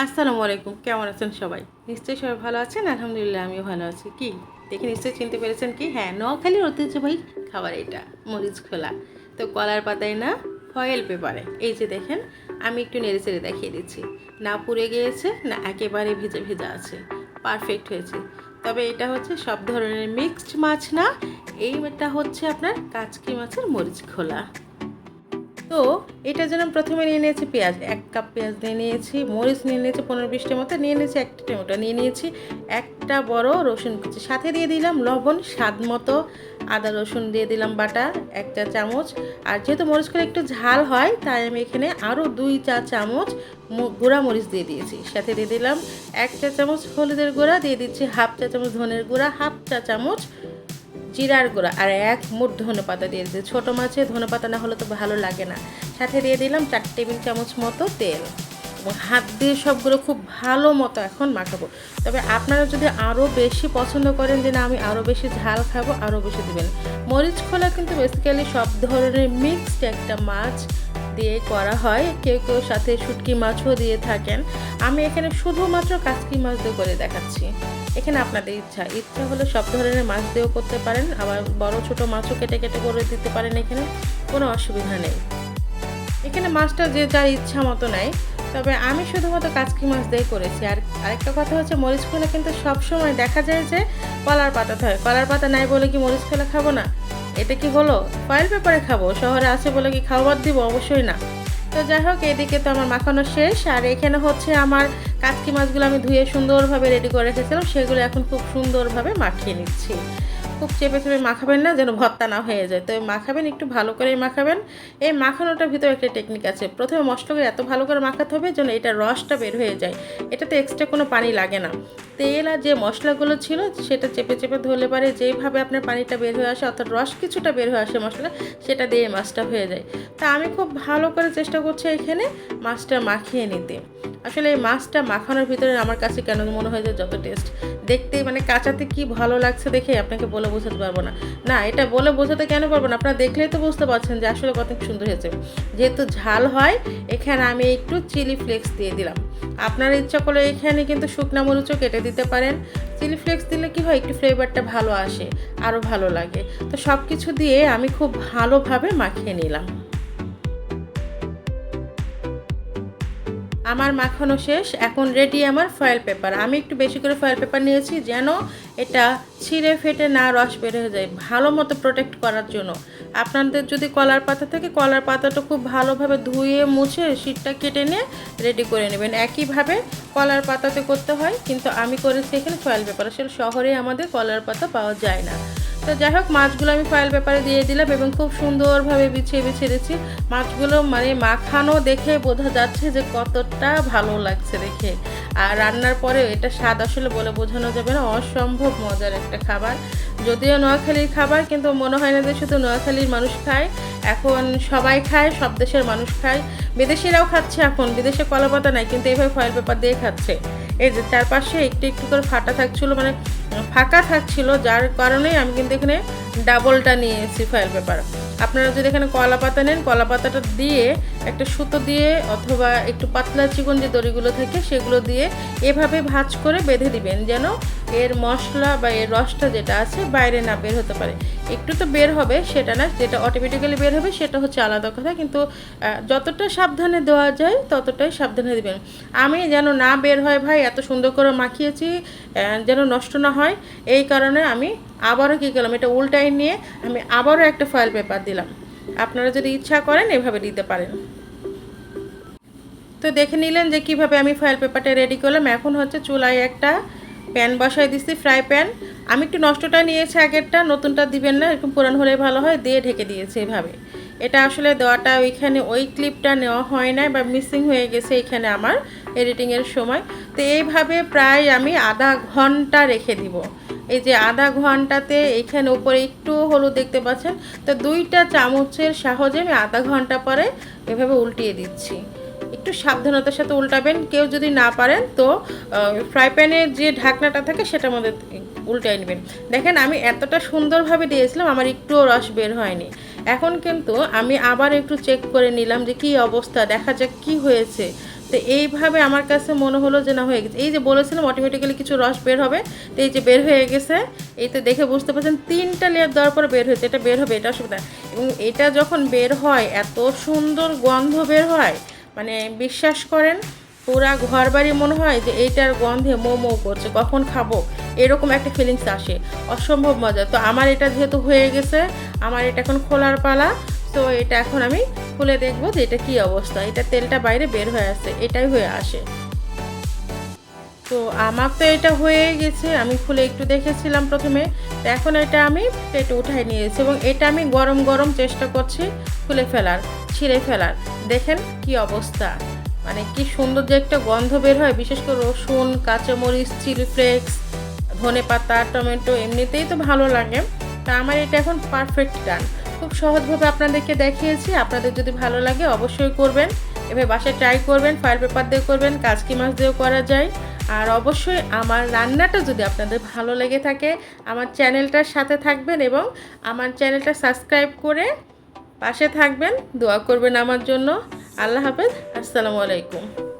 আসসালামু আলাইকুম, কেমন আছেন সবাই? নিশ্চয়ই সবাই ভালো আছেন। আলহামদুলিল্লাহ আমিও ভালো আছি। কি দেখে নিশ্চয়ই চিনতে পেরেছেন কি? হ্যাঁ, নোয়াখালীর ঐতিহ্যবাহী খাবার এটা, মরিচ খোলা। তো কলার পাতায় না, ফয়েল পেপারে। এই যে দেখেন, আমি একটু নেড়েচেড়ে দেখিয়ে দিচ্ছি। না পুড়ে গিয়েছে, না একেবারে ভেজা ভেজা আছে, পারফেক্ট হয়েছে। তবে এটা হচ্ছে সব ধরনের মিক্সড মাছ না, এইটা হচ্ছে আপনার কাচকি মাছের মরিচ খোলা। তো এটার জন্য প্রথমে নিয়ে নিয়েছি পেঁয়াজ, 1 কাপ পেঁয়াজ নিয়ে নিয়েছি, মরিচ নিয়ে নিয়েছি 15-20টা মতো, নিয়ে নিয়েছি একটা টমেটো, নিয়ে নিয়েছি একটা বড় রসুন কুচি, সাথে দিয়ে দিলাম লবণ স্বাদ মতো, আদা রসুন দিয়ে দিলাম বাটা 1 চা চামচ। আর যেহেতু মরিচগুলো একটু ঝাল হয়, তাই আমি এখানে আরও 2 চা চামচ গুঁড়া মরিচ দিয়ে দিয়েছি। সাথে দিয়ে দিলাম 1 চা চামচ হলুদের গুঁড়া, দিয়ে দিচ্ছি 1/2 চা চামচ ধনের গুঁড়া, 1/2 চা চামচ জিরার গুঁড়া, আর 1 মুঠ ধনেপাতা দিয়ে দিচ্ছি। ছোটো মাছে ধনেপাতা না হলে তো ভালো লাগে না। সাথে দিয়ে দিলাম 4 টেবিল চামচ মতো তেল, এবং হাত দিয়ে সবগুলো খুব ভালো মতো এখন মাখাবো। তবে আপনারা যদি আরও বেশি পছন্দ করেন যে না আমি আরও বেশি ঝাল খাবো, আরও বেশি দেবেন। মরিচ খোলা কিন্তু বেসিক্যালি সব ধরনের মিক্সড একটা মাছ দিয়ে করা হয়, কেউ কেউ সাথে শুটকি মাছও দিয়ে থাকেন। আমি এখানে শুধুমাত্র কাচকি মাছ দিয়ে করে দেখাচ্ছি। এখানে আপনাদের ইচ্ছা হলে সব ধরনের মাছ দিয়েও করতে পারেন, আবার বড় ছোট মাছও কেটে কেটে করে দিতে পারেন, এখানে কোনো অসুবিধা নেই। এখানে মাছটা যে যার ইচ্ছা মতো নেয়, তবে আমি শুধুমাত্র কাচকি মাছ দিয়ে করেছি। আর আরেকটা কথা হচ্ছে, মরিচ খোলা কিন্তু সবসময় দেখা যায় যে কলার পাতাতে হয়। কলার পাতা নাই বলে কি মরিচ খোলা খাবো না? এটা কি হলো ফয়েল পেপারে খাবো? শহরে আছে বলে কি খাওয়ার দিব? অবশ্যই না। তো যাই হোক, এদিকে তো আমার মাখানো শেষ, আর এখানে হচ্ছে আমার কাচকি মাছগুলো আমি ধুয়ে সুন্দরভাবে রেডি করে রেখেছিলাম, সেগুলো এখন খুব সুন্দরভাবে মাখিয়ে নিচ্ছি। খুব চেপে চেপে মাখাবেন না, যেন ভর্তা না হয়ে যায়। তো মাখাবেন, একটু ভালো করেই মাখাবেন। এই মাখানোটার ভিতরে একটা টেকনিক আছে। প্রথমে মশলাগুলো এত ভালো করে মাখাতে হবে যেন এটা রসটা বের হয়ে যায়, এটাতে এক্সট্রা কোনো পানি লাগে না। তেল আর যে মশলাগুলো ছিল সেটা চেপে চেপে ধরলে পারে যেইভাবে আপনার পানিটা বের হয়ে আসে, অর্থাৎ রস কিছুটা বের হয়ে আসে মশলা, সেটা দিয়ে মাছটা হয়ে যায়। তা আমি খুব ভালো করে চেষ্টা করছি এখানে মাছটা মাখিয়ে নিতে। আসলে এই মাছটা মাখানোর ভিতরে আমার কাছে কেন মনে হয় যে যত টেস্ট, দেখতে মানে কাঁচাতে কি ভালো লাগছে দেখে আপনাকে বলে বোঝাতে পারবো না। না, এটা বলে বোঝাতে কেন পারবো না, আপনারা দেখলেই তো বুঝতে পারছেন যে আসলে কত সুন্দর হয়েছে। যেহেতু ঝাল হয়, এখানে আমি একটু চিলি ফ্লেক্স দিয়ে দিলাম। আপনারা ইচ্ছা করলে এখানে কিন্তু শুকনা মরিচও কেটে দিতে পারেন। চিলি ফ্লেক্স দিলে কি হয়, একটু ফ্লেভারটা ভালো আসে, আরও ভালো লাগে। তো সব কিছু দিয়ে আমি খুব ভালোভাবে মাখিয়ে নিলাম। আমার মাখানো শেষ, এখন রেডি আমার ফয়েল পেপার। আমি একটু বেশি করে ফয়েল পেপার নিয়েছি যেন এটা ছিঁড়ে ফেটে না রস বের হয়ে যায়, ভালো মতো প্রোটেক্ট করার জন্য। আপনাদের যদি কলার পাতা থাকে, কলার পাতাটা খুব ভালোভাবে ধুয়ে মুছে শীটটা কেটে নিয়ে রেডি করে নেবেন। একইভাবে কলার পাতাতে করতে হয়, কিন্তু আমি করেছি এখানে ফয়েল পেপার। আসলে শহরে আমাদের কলার পাতা পাওয়া যায় না। তো যাই হোক, মাছগুলো আমি ফয়েল পেপারে দিয়ে দিলাম এবং খুব সুন্দরভাবে বিছিয়ে বিছিয়ে দিচ্ছি। মাছগুলো মানে মাখানো দেখে বোঝা যাচ্ছে যে কতটা ভালো লাগছে দেখে। আর রান্নার পরে এটা স্বাদ আসলে বলে বোঝানো যাবে না, অসম্ভব মজার একটা খাবার। যদিও নোয়াখালীর খাবার, কিন্তু মনে হয় না যে শুধু নোয়াখালীর মানুষ খায়, এখন সবাই খায়, সব দেশের মানুষ খায়। বিদেশিরাও খাচ্ছে এখন, বিদেশে কলা পাতা নাই কিন্তু এইভাবে ফয়েল পেপার দিয়ে খাচ্ছে। এই যে চারপাশে একটু একটু করে ফাটা থাকছিলো, মানে ফাঁকা থাকছিল, যার কারণে আমি কিন্তু এখানে ডাবলটা নিয়েছি ফয়েল পেপার। আপনারা যদি এখানে কলা পাতা নেন, কলা পাতাটা দিয়ে একটা সুতো দিয়ে অথবা একটু পাতলা চিকন যে দড়িগুলো থাকে সেগুলো দিয়ে এভাবে ভাঁজ করে বেঁধে দিবেন, যেন এর মশলা বা এর রসটা যেটা আছে বাইরে না বের হতে পারে। একটু তো বের হবে সেটা না, যেটা অটোমেটিক্যালি বের হবে সেটা হচ্ছে আলাদা কথা, কিন্তু যতটা সাবধানে দেওয়া যায় ততটাই সাবধানে দিবেন। আমি যেন না বের হয় ভাই, এত সুন্দর করে মাখিয়েছি যেন নষ্ট না হয়, এই কারণে আমি আবারও কী করলাম, এটা উল্টাই নিয়ে আমি আবারও একটা ফয়েল পেপার দিলাম। আপনারা যদি ইচ্ছা করেন এভাবে দিতে পারেন। তো দেখে নিলেন যে কিভাবে আমি ফয়েল পেপারটা রেডি করলাম। এখন হচ্ছে চুলায় একটা প্যান বসাই দিচ্ছি, ফ্রাই প্যান। আমি একটু নষ্টটা নিয়েছি আগেরটা, নতুনটা দিবেন না, এরকম পুরান হলে ভালো হয়, দিয়ে ঢেকে দিয়েছি এভাবে। এটা আসলে দেওয়াটা ওইখানে ওই ক্লিপটা নেওয়া হয় না বা মিসিং হয়ে গেছে এখানে আমার এডিটিংয়ের সময়। তো এইভাবে প্রায় আমি আধা ঘন্টা রেখে দিব। এই যে আধা ঘন্টাতে এখানে উপরে একটু হলুদ দেখতে পাচ্ছেন, তো 2 চামচের সাহায্যে আমি আধা ঘন্টা পরে এভাবে উল্টিয়ে দিচ্ছি। একটু সাবধানতার সাথে উল্টাবেন, কেউ যদি না পারেন তো ফ্রাই প্যানের যে ঢাকনাটা থাকে সেটার মধ্যে উল্টাই নেবেন। দেখেন আমি এতটা সুন্দরভাবে দিয়েছিলাম, আমার একটুও রস বের হয়নি। এখন কিন্তু আমি আবার একটু চেক করে নিলাম যে কী অবস্থা, দেখা যাক কী হয়েছে। তো তো এইভাবে আমার কাছে মনে হলো যে না হয়ে গেছে। এই যে বলেছিলাম অটোমেটিক্যালি কিছু রস বের হবে, তো এই যে বের হয়ে গেছে। এই তো দেখে বুঝতে পারছেন 3টা লেয়ার দেওয়ার পরে বের হয়েছে, এটা বের হবে, এটা অসুবিধা। এবং এটা যখন বের হয় এত সুন্দর গন্ধ বের হয়, মানে বিশ্বাস করেন পুরা ঘর বাড়ি মনে হয় যে এইটার গন্ধে মোমো করছে, কখন খাবো এরকম একটা ফিলিংস আসে, অসম্ভব মজা। তো আমার এটা যেহেতু হয়ে গেছে, আমার এটা এখন খোলার পালা। তো এটা এখন আমি খুলে দেখবো যে এটা কী অবস্থা। এটা তেলটা বাইরে বের হয়ে আসছে, এটাই হয়ে আসে। তো আমার তো এটা হয়ে গেছে, আমি খুলে একটু দেখেছিলাম প্রথমে। তো এখন এটা আমি প্লেটে উঠাই নিয়েছি এবং এটা আমি গরম গরম চেষ্টা করছি খুলে ফেলার, ছিঁড়ে ফেলার। দেখেন কি অবস্থা, মানে কি সুন্দর যে একটা গন্ধ বের হয়, বিশেষ করে রসুন, কাঁচামরিচ, চিলি ফ্লেক্স, ধনে পাতা, টমেটো, এমনিতেই তো ভালো লাগে। তা আমার এটা এখন পারফেক্ট ডান। খুব সহজভাবে আপনাদেরকে দেখিয়েছি, আপনাদের যদি ভালো লাগে অবশ্যই করবেন, এভাবে বাসায় ট্রাই করবেন। ফয়েল পেপার দিয়ে করবেন, কাচকি মাছ দিয়েও করা যায়। আর অবশ্যই আমার রান্নাটা যদি আপনাদের ভালো লেগে থাকে, আমার চ্যানেলটার সাথে থাকবেন এবং আমার চ্যানেলটা সাবস্ক্রাইব করে পাশে থাকবেন, দোয়া করবেন আমার জন্য। আল্লাহ হাফেজ, আসসালামু আলাইকুম।